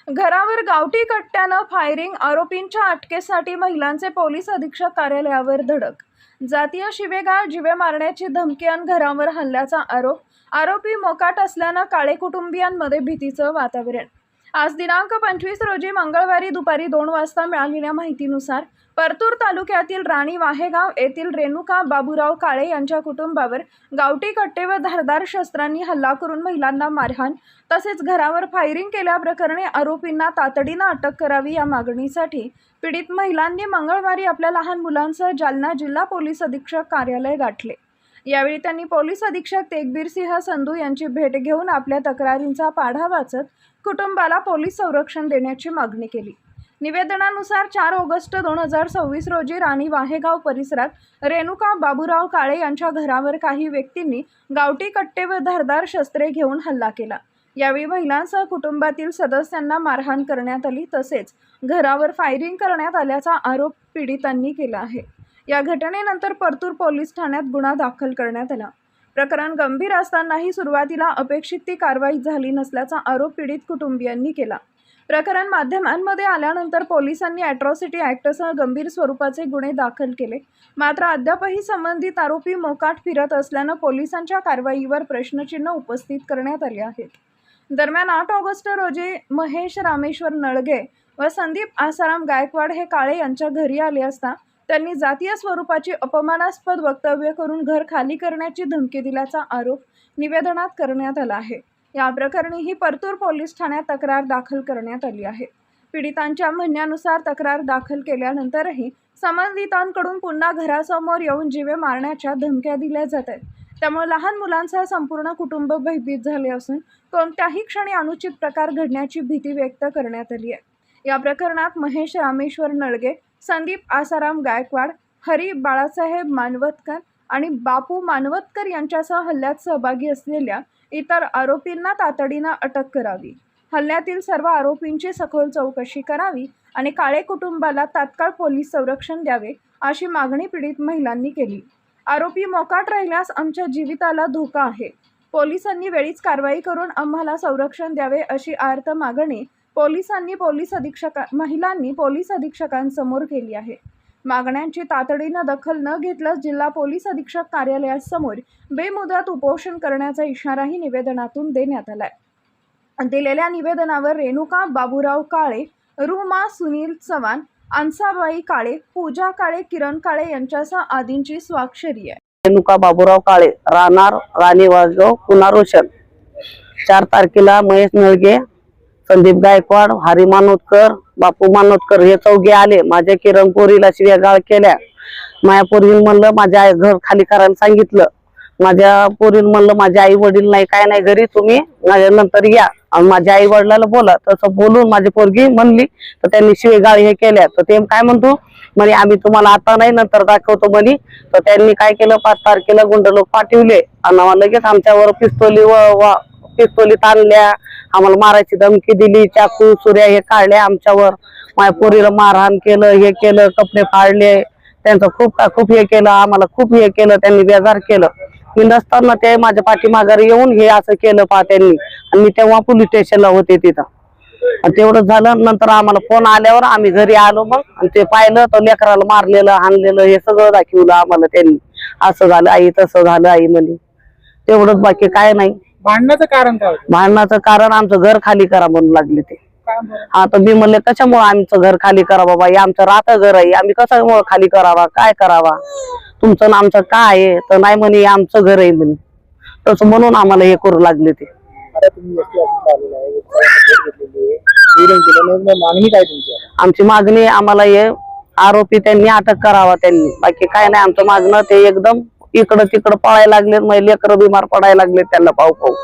घरावर गावठी कट्ट्यानं फायरिंग, आरोपींच्या अटकेसाठी महिलांचे पोलीस अधीक्षक कार्यालयावर धडक. जातीय शिवेगाळ, जीवे मारण्याची धमकी आणि घरावर हल्ल्याचा आरोप. आरोपी मोकाट असल्यानं काळे कुटुंबियांमध्ये भीतीचं वातावरण. आज दिनांक 25 रोजी मंगळवारी दुपारी 2 वाजता मिळालेल्या माहितीनुसार परतूर तालुक्यातील राणी वाहेगाव येथील रेणुका बाबूराव काळे यांच्या कुटुंबावर गावठी कट्टे व धारदार शस्त्रांनी हल्ला करून महिलांना मारहाण तसेच घरावर फायरिंग केल्याप्रकरणी आरोपींना तातडीनं अटक करावी या मागणीसाठी पीडित महिलांनी मंगळवारी आपल्या लहान मुलांसह जालना जिल्हा पोलीस अधीक्षक कार्यालय गाठले. यावेळी त्यांनी पोलीस अधीक्षक तेगबीर सिंह संधू यांची भेट घेऊन आपल्या तक्रारींचा पाढा वाचत कुटुंबाला पोलीस संरक्षण देण्याची मागणी केली. निवेदनानुसार 4 ऑगस्ट 2026 रोजी राणी वाहेगाव परिसरात रेणुका बाबूराव काळे यांच्या घरावर काही व्यक्तींनी गावठी कट्टे व धारदार शस्त्रे घेऊन हल्ला केला. यावेळी महिलांसह कुटुंबातील सदस्यांना मारहाण करण्यात आली तसेच घरावर फायरिंग करण्यात आल्याचा आरोप पीडितांनी केला आहे. या घटनेनंतर परतूर पोलीस ठाण्यात गुन्हा दाखल करण्यात आला. प्रकरण गंभीर असतानाही सुरुवातीला अपेक्षित ती कारवाई झाली नसल्याचा आरोप पीडित कुटुंबियांनी केला. प्रकरण माध्यमांमध्ये आल्यानंतर पोलिसांनी अॅट्रॉसिटी ॲक्टसह गंभीर स्वरूपाचे गुन्हे दाखल केले. मात्र अद्यापही संबंधित आरोपी मोकाट फिरत असल्यानं पोलिसांच्या कारवाईवर प्रश्नचिन्ह उपस्थित करण्यात आले आहेत. दरम्यान 8 ऑगस्ट रोजी महेश रामेश्वर नळगे व संदीप आसाराम गायकवाड हे काळे यांच्या घरी आले असता त्यांनी जातीय स्वरूपाची अपमानास्पद वक्तव्य करून घर खाली करण्याची धमकी दिल्याचा आरोप निवेदनात करण्यात आला आहे. या प्रकरणीही परतूर पोलीस ठाण्यात तक्रार दाखल करण्यात आली आहे. पीडितांच्या म्हणण्यानुसार तक्रार दाखल केल्यानंतरही संबंधितांकडून पुन्हा घरासमोर येऊन जीवे मारण्याच्या धमक्या दिल्या जात आहेत. त्यामुळे लहान मुलांसह संपूर्ण कुटुंब भयभीत झाले असून कोणत्याही क्षणी अनुचित प्रकार घडण्याची भीती व्यक्त करण्यात आली आहे. या प्रकरणात महेश रामेश्वर नळगे, संदीप आसाराम गायकवाड, हरी बाळासाहेब मानवतकर आणि बापू मानवतकर यांच्यासह हल्ल्यात सहभागी असलेल्या इतर आरोपींना तातडीनं अटक करावी. हल्ल्यातील सर्व आरोपींची सखोल चौकशी करावी आणि काळे कुटुंबाला तात्काळ पोलीस संरक्षण द्यावे अशी मागणी पीडित महिलांनी केली. आरोपी मोकाट राहिल्यास आमच्या जीविताला धोका आहे. पोलिसांनी वेळीच कारवाई करून आम्हाला संरक्षण द्यावे अशी आर्त मागणी महिलांनी पोलीस अधीक्षकांसमोर केली आहे. मागण्यांची तातडीनं दखल न घेतल्यास जिल्हा पोलीस अधीक्षक कार्यालयासमोर बेमुदत उपोषण करण्याचा इशाराही निवेदनातून देण्यात आलाय. दिलेल्या निवेदनावर रेणुका बाबूराव काळे, रुमा सुनील चव्हाण, अन्साबाई काळे, पूजा काळे, किरण काळे यांच्यासह आदींची स्वाक्षरी आहे. रेणुका बाबूराव काळे, राहणार राणी वाहेगाव, पुन्हा रोशन. 4 तारखेला महेश नळगे, संदीप गायकवाड, हरी मानोतकर, बापू मानोतकर हे चौघे आले. माझ्या किरण पोरीला शिव्यागाळ केल्या. माझ्या पोरीला म्हणलं माझ्या घर खाली करायला सांगितलं. माझ्या पोरीला म्हणलं माझे आई वडील नाही काय नाही घरी, तुम्ही माझ्या नंतर या आणि माझ्या आई वडिलाला बोला. तसं बोलून माझी पोरगी म्हणली तर त्यांनी शिवेगाळ हे केल्या. तर ते काय म्हणतो म्हणे आम्ही तुम्हाला आता नाही नंतर दाखवतो म्हणे. तर त्यांनी काय केलं 5 तारखेला गुंड लोक पाठवले आणि लगेच आमच्यावर पिस्तोली ताणल्या, आम्हाला मारायची धमकी दिली, चाकू सुऱ्या हे काढल्या आमच्यावर. माझ्या पोरीला मारहाण केलं, हे केलं, कपडे फाडले, त्यांचं खूप हे केलं, आम्हाला खूप हे केलं, त्यांनी बेजार केलं. मी नसताना ते माझ्या पाठीमाघारी येऊन हे असं केलं त्यांनी. आणि मी तेव्हा पोलीस स्टेशनला होते तिथं. तेवढं झालं. नंतर आम्हाला फोन आल्यावर आम्ही घरी आलो. मग आणि ते पाहिलं तर लेकराला मारलेलं हाणलेलं हे सगळं दाखवलं आम्हाला त्यांनी. असं झालं आई, तसं झालं आई म्हणे. तेवढंच, बाकी काय नाही. भांडणाचं कारण काय? भांडणाचं कारण आमचं घर खाली करा म्हणून लागले ते. आता मी म्हणले कशामुळे आमचं घर खाली करा बाबा, हे आमचं राहतं घर आहे, आम्ही कशामुळे खाली करावा, काय करावा, तुमचं ना आमचं काय आहे. तर नाही म्हणे आमचं घर आहे म्हणे. तसं म्हणून आम्हाला हे करू लागले ते. आमची मागणी आम्हाला हे आरोपी त्यांनी अटक करावा त्यांनी, बाकी काय नाही आमचं मागणं. ते एकदम इकडं तिकडं पळायला लागले, मग लेकरं बिमार पडायला लागले त्यांना पाहू.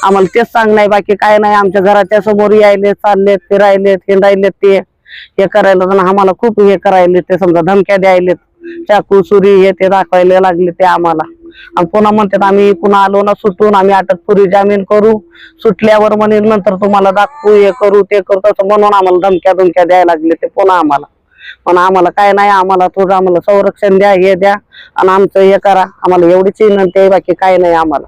आम्हाला तेच सांग नाही, बाकी काय नाही. आमच्या घराच्या समोर यायले, चाललेत, फिरायलेत, हिंडायलेत, ते हे करायला आम्हाला खूप हे करायले. ते समजा धमक्या द्यायलेत, चाकू सुरी हे ते दाखवायला लागले ते आम्हाला. आणि पुन्हा म्हणतात आम्ही पुन्हा आलो ना सुटून आम्ही अटकपूर्वी जामीन करू, सुटल्यावर म्हणे नंतर तुम्हाला दाखवू, हे करू ते करू, तसं म्हणून आम्हाला धमक्या द्यायला लागले ते पुन्हा आम्हाला. पण आम्हाला काय नाही, आम्हाला थोडं आम्हाला संरक्षण द्या, हे द्या आणि आमचं हे करा. आम्हाला एवढीच विनंती आहे, बाकी काय नाही आम्हाला.